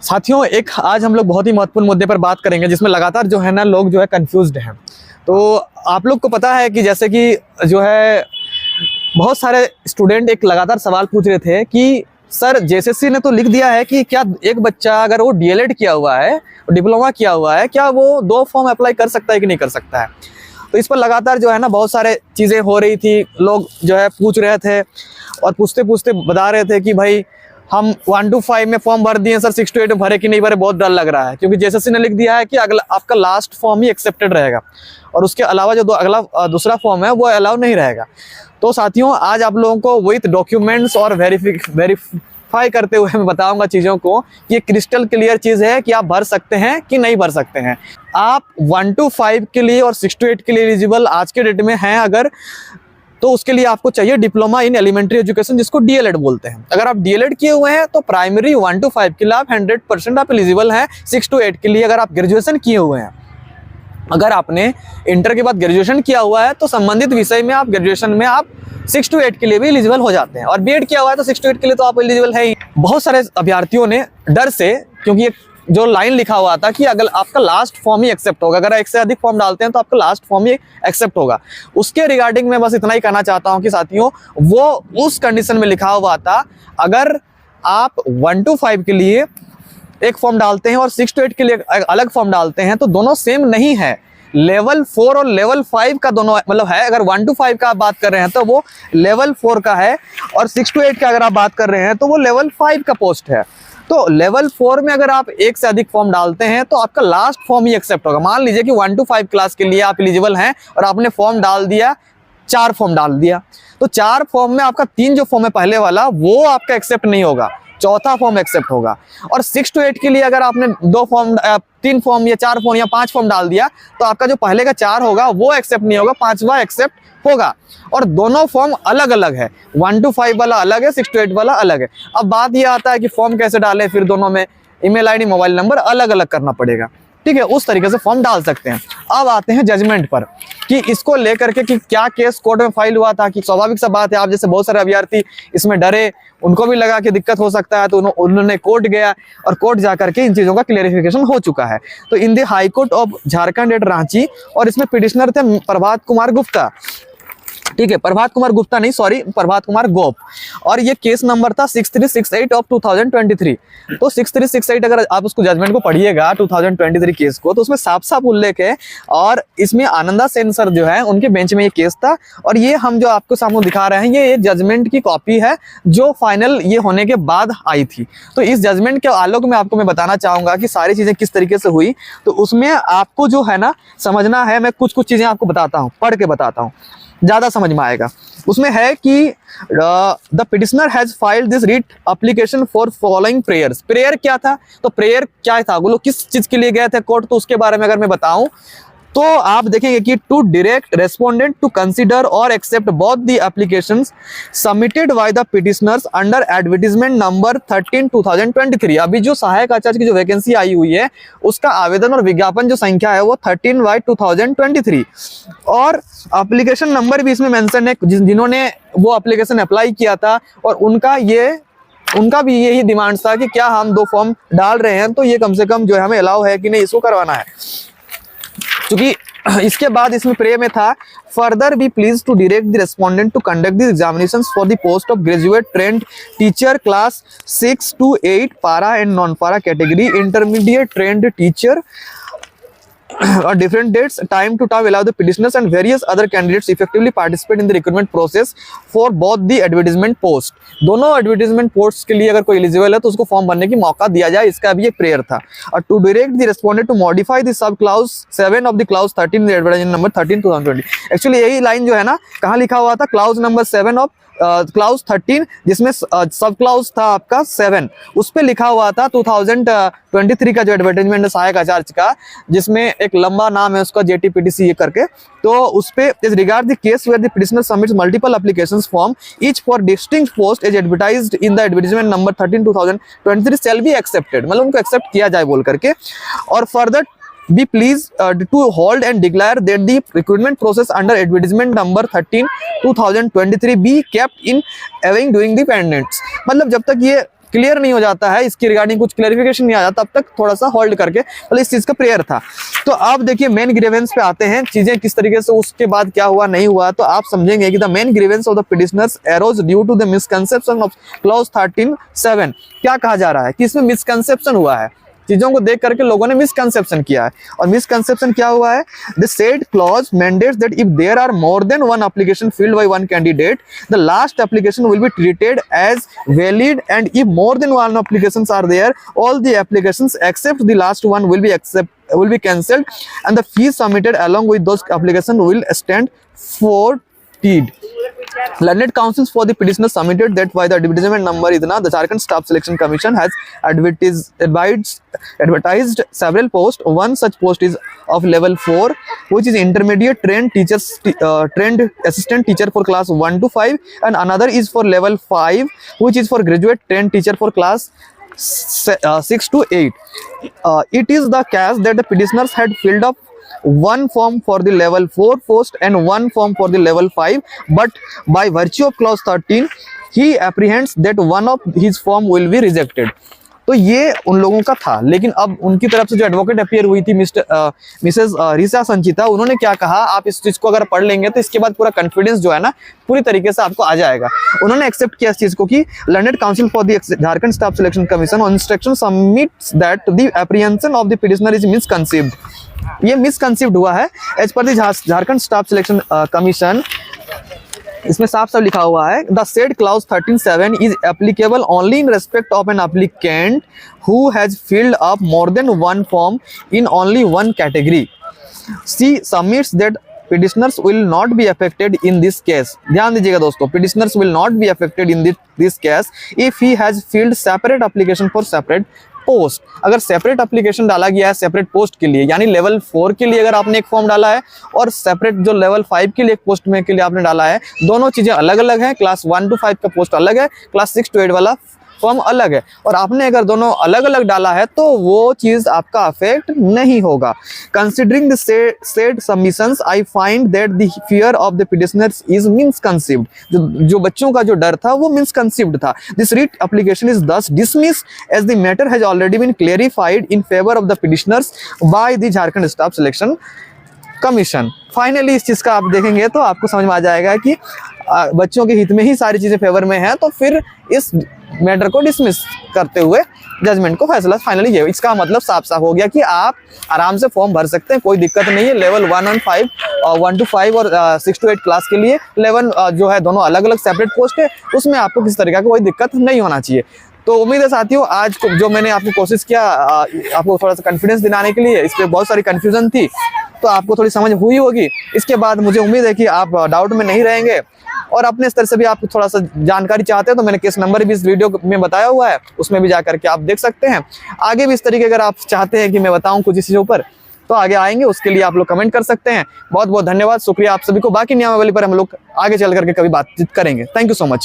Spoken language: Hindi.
साथियों, एक आज हम लोग बहुत ही महत्वपूर्ण मुद्दे पर बात करेंगे जिसमें लगातार जो है ना लोग जो है कंफ्यूज्ड हैं। तो आप लोग को पता है कि जैसे कि जो है बहुत सारे स्टूडेंट एक लगातार सवाल पूछ रहे थे कि सर जेएसएससी ने तो लिख दिया है कि क्या एक बच्चा अगर वो डीएलएड किया हुआ है, डिप्लोमा किया हुआ है, क्या वो 2 फॉर्म अप्लाई कर सकता है कि नहीं कर सकता है। तो इस पर लगातार जो है ना बहुत सारे चीज़ें हो रही थी, लोग जो है पूछ रहे थे और पूछते पूछते बता रहे थे कि भाई हम 1 to 5 में फॉर्म भर दिए सर, 6 to 8 में भरे कि नहीं भरे, बहुत डर लग रहा है क्योंकि जेएसएससी ने लिख दिया है कि अगला आपका लास्ट फॉर्म ही एक्सेप्टेड रहेगा और उसके अलावा जो अगला दूसरा फॉर्म है वो अलाउ नहीं रहेगा। तो साथियों, आज आप लोगों को विथ डॉक्यूमेंट्स और वेरीफाई करते हुए मैं बताऊंगा चीज़ों को कि ये क्रिस्टल क्लियर चीज़ है कि आप भर सकते हैं कि नहीं भर सकते हैं। आप 1 to 5 के लिए और 6 to 8 के लिए एलिजिबल आज के डेट में हैं अगर, तो उसके लिए आपको चाहिए डिप्लोमा इन एलिमेंट्री एजुकेशन, जिसको डीएलएड बोलते हैं। अगर आप डीएलएड किए हुए हैं तो प्राइमरी 1 to 5 के लिए आप 100% आप एलिजिबल हैं। 6 to 8 के लिए अगर आप ग्रेजुएशन किए हुए हैं, अगर आपने इंटर के बाद ग्रेजुएशन किया हुआ है तो संबंधित विषय में आप ग्रेजुएशन में आप 6 to 8 के लिए भी एलिजिबल हो जाते हैं। और बीएड किया हुआ है तो 6 to 8 के लिए तो आप एलिजिबल है ही। बहुत सारे अभ्यर्थियों ने डर से, क्योंकि ये जो लाइन लिखा हुआ था कि अगर आपका लास्ट फॉर्म ही एक्सेप्ट होगा, अगर एक से अधिक फॉर्म डालते हैं तो आपका लास्ट फॉर्म ही एक्सेप्ट होगा, उसके रिगार्डिंग मैं बस इतना ही कहना चाहता हूं कि साथियों, वो उस कंडीशन में लिखा हुआ था अगर आप 1 to 5 के लिए एक फॉर्म डालते हैं और 6 to 8 के लिए अलग फॉर्म डालते हैं तो दोनों सेम नहीं है। लेवल 4 और लेवल 5 का दोनों मतलब है। अगर 1 to 5 का आप बात कर रहे हैं तो वो लेवल 4 का है और 6 to 8 का अगर आप बात कर रहे हैं तो वो लेवल 5 का पोस्ट है। तो लेवल 4 में अगर आप एक से अधिक फॉर्म डालते हैं तो आपका लास्ट फॉर्म ही एक्सेप्ट होगा। मान लीजिए कि 1 to 5 क्लास के लिए आप एलिजिबल हैं और आपने फॉर्म डाल दिया, 4 फॉर्म डाल दिया, तो 4 फॉर्म में आपका 3 जो फॉर्म है पहले वाला वो आपका एक्सेप्ट नहीं होगा, चौथा फॉर्म एक्सेप्ट होगा। और 6 to 8 के लिए अगर आपने 2 फॉर्म 3 फॉर्म या 4 फॉर्म या 5 फॉर्म डाल दिया तो आपका जो पहले का 4 होगा वो एक्सेप्ट नहीं होगा, 5वां एक्सेप्ट होगा। और दोनों फॉर्म अलग अलग है, 1 to 5 वाला अलग है, 6 to 8 वाला अलग है। अब बात यह आता है कि फॉर्म कैसे डालें, फिर दोनों में ईमेल आईडी मोबाइल नंबर अलग अलग करना पड़ेगा, ठीक है, उस तरीके से फॉर्म डाल सकते हैं। अब आते हैं जजमेंट पर कि इसको लेकर के कि क्या केस कोर्ट में फाइल हुआ था। कि स्वाभाविक सा बात है, आप जैसे बहुत सारे अभ्यर्थी इसमें डरे, उनको भी लगा कि दिक्कत हो सकता है, तो उन्होंने कोर्ट गया और कोर्ट जाकर के इन चीजों का क्लेरिफिकेशन हो चुका है। तो in the high court of Jharkhand at Ranchi, और इसमें पिटिशनर थे प्रभात कुमार गुप्ता, ठीक है, प्रभात कुमार गुप्ता नहीं, सॉरी, प्रभात कुमार गोप, और ये केस नंबर था 6368 ऑफ 2023। तो 6368 अगर आप उसको जजमेंट को पढ़िएगा 2023 केस को, तो उसमें साफ साफ उल्लेख है। और इसमें आनंदा सेन सर जो है उनके बेंच में ये केस था, और ये हम जो आपको सामने दिखा रहे हैं ये जजमेंट की कॉपी है जो फाइनल ये होने के बाद आई थी। तो इस जजमेंट के आलोक में आपको मैं बताना चाहूंगा कि सारी चीजें किस तरीके से हुई। तो उसमें आपको जो है ना समझना है, मैं कुछ चीजें आपको बताता हूँ, पढ़ के बताता हूँ, ज्यादा समझ में आएगा। उसमें है कि the petitioner has filed this writ application for following prayers. Prayer क्या था, तो प्रेयर क्या था, वो लोग किस चीज के लिए गए थे कोर्ट, तो उसके बारे में अगर मैं बताऊं तो आप देखेंगे कि to direct respondent to consider और accept both the applications submitted by the petitioners under advertisement number 13 2023। अभी जो सहायक आचार्य की जो वैकेंसी आई हुई है उसका आवेदन और विज्ञापन जो संख्या है वो 13/2023, और एप्लीकेशन नंबर भी इसमें मेंशन है जिन्होंने वो एप्लीकेशन अप्लाई किया था, और उनका भी यही डिमांड था कि क्या हम 2 फॉर्म डाल रहे हैं तो ये कम से कम जो है हमें अलाउ है कि नहीं, इसको करवाना है। क्योंकि इसके बाद इसमें प्रे में था further be pleased to direct the respondent to conduct the examinations for the post of graduate trained teacher class 6 to 8 para and non para category, intermediate trained teacher or different dates, time to time allow the petitioners and various other candidates effectively participate in the recruitment process for both the advertisement post। दोनों एडवर्टाइजमेंट पोस्ट के लिए अगर कोई एलिजिबल है तो उसको फॉर्म भरने की मौका दिया जाए, इसका भी एक प्रेयर था। और to direct the respondent to modify the sub clause 7 of the clause 13 the advertisement number 13 2020। Actually यही लाइन जो है ना कहाँ लिखा हुआ था, क्लाउज नंबर 7 ऑफ क्लाउज 13, जिसमें सब क्लाउज था आपका 7, उस पे लिखा हुआ था 2023 का जो एडवर्टाइजमेंट है सहायक आचार्य का, जिसमें एक लंबा नाम है उसका JTPTC ये करके। तो उस पे is regard the case where the petitioner submits multiple applications form each for distinct post is advertised in the advertisement number 13 2023 shall be accepted, मतलब उनको एक्सेप्ट किया जाए बोल करके। और फर्दर be pleased to hold and declare that the recruitment process under advertisement number 13 2023 be kept in awaiting during the pendants। मतलब जब तक ये क्लियर नहीं हो जाता है, इसकी रिगार्डिंग कुछ क्लैरिफिकेशन नहीं आ जाता, तब तक थोड़ा सा होल्ड करके मतलब इस चीज का प्रेयर था। तो अब देखिए मेन ग्रीवेंस पे आते हैं, चीजें किस तरीके से उसके बाद क्या हुआ नहीं हुआ, तो आप समझेंगे कि the main grievance of the petitioners arose due to the misconception of clause 13(7). क्या कहा जा रहा है कि इसमें मिसकंसेप्शन हुआ है, चीजों को देख करके लोगों ने मिसकंसेप्शन किया है। और मिसकंसेप्शन क्या हुआ है, the said clause mandates that if there are more than one application filled by one candidate, the last application will be treated as valid, and if more than one applications are there, all the applications except the last one will be cancelled and the fees submitted along with those applications will stand forfeited. Learned counsels for the petitioner submitted that by the advertisement number idna, the Jharkhand Staff Selection Commission has advertised several posts. One such post is of level 4, which is intermediate trained assistant teacher for class 1 to 5, and another is for level 5, which is for graduate trained teacher for class 6 to 8. It is the case that the petitioners had filled up one form for the level 4 post and one form for the level 5, but by virtue of clause 13 he apprehends that one of his form will be rejected. तो ये उन लोगों का था, लेकिन अब उनकी तरफ से जो एडवोकेट अपीयर हुई थी मिसेस रीसा संचिता, उन्होंने क्या कहा, आप इस चीज को अगर पढ़ लेंगे तो इसके बाद पूरा कॉन्फिडेंस जो है ना पूरी तरीके से आपको आ जाएगा। उन्होंने एक्सेप्ट किया इस चीज को कि learned counsel for the Jharkhand staff selection commission on instruction submits that the apprehension of the petitioner is misconceived. ये मिसकंसीव्ड हुआ है as per the Jharkhand staff selection commission. इसमें साफ साफ लिखा हुआ है, the said clause 13(7) is applicable only in respect of an applicant who has filled up more than one form in only one category. She submits that petitioners will not be affected in this case. ध्यान दीजिएगा दोस्तों, petitioners will not be affected in this case if he has filled separate application for separate post. अगर सेपरेट एप्लीकेशन डाला गया है सेपरेट पोस्ट के लिए, यानी लेवल 4 के लिए अगर आपने एक फॉर्म डाला है और सेपरेट जो लेवल 5 के लिए एक पोस्ट में के लिए आपने डाला है, दोनों चीजें अलग अलग हैं। क्लास 1 to 5 का पोस्ट अलग है, क्लास 6 to 8 वाला फॉर्म अलग है, और आपने अगर दोनों अलग अलग डाला है तो वो चीज आपका अफेक्ट नहीं होगा। Considering the said submissions I find that the fear of the petitioners is misconceived. जो बच्चों का जो डर था वो मिसकंसीव्ड था। This writ application is thus dismissed as the matter has already been clarified in favour of the petitioners by the Jharkhand staff selection commission. Finally इस चीज का आप देखेंगे तो आपको समझ में आ जाएगा कि बच्चों के हित में ही सारी चीजें फेवर में हैं, तो फिर इस मैटर को डिसमिस करते हुए जजमेंट को फैसला फाइनली ये। इसका मतलब साफ साफ हो गया कि आप आराम से फॉर्म भर सकते हैं, कोई दिक्कत नहीं है। लेवल 1 और 5 1 to 5 और 6 to 8 क्लास के लिए 11 जो है दोनों अलग अलग सेपरेट पोस्ट है, उसमें आपको किसी तरीके का कोई दिक्कत नहीं होना चाहिए। तो उम्मीद है साथियों आज जो मैंने आपको कोशिश किया आपको थोड़ा सा कॉन्फिडेंस दिलाने के लिए, इस पर बहुत सारी कन्फ्यूजन थी तो आपको थोड़ी समझ हुई होगी। इसके बाद मुझे उम्मीद है कि आप डाउट में नहीं रहेंगे, और अपने स्तर से भी आप थोड़ा सा जानकारी चाहते हैं तो मैंने केस नंबर भी इस वीडियो में बताया हुआ है, उसमें भी जाकर के आप देख सकते हैं। आगे भी इस तरीके अगर आप चाहते हैं कि मैं बताऊं कुछ इस चीज़ों पर तो आगे आएंगे, उसके लिए आप लोग कमेंट कर सकते हैं। बहुत बहुत धन्यवाद, शुक्रिया आप सभी को। बाकी नियमावली पर हम लोग आगे चल करके कभी बातचीत करेंगे। Thank you so much.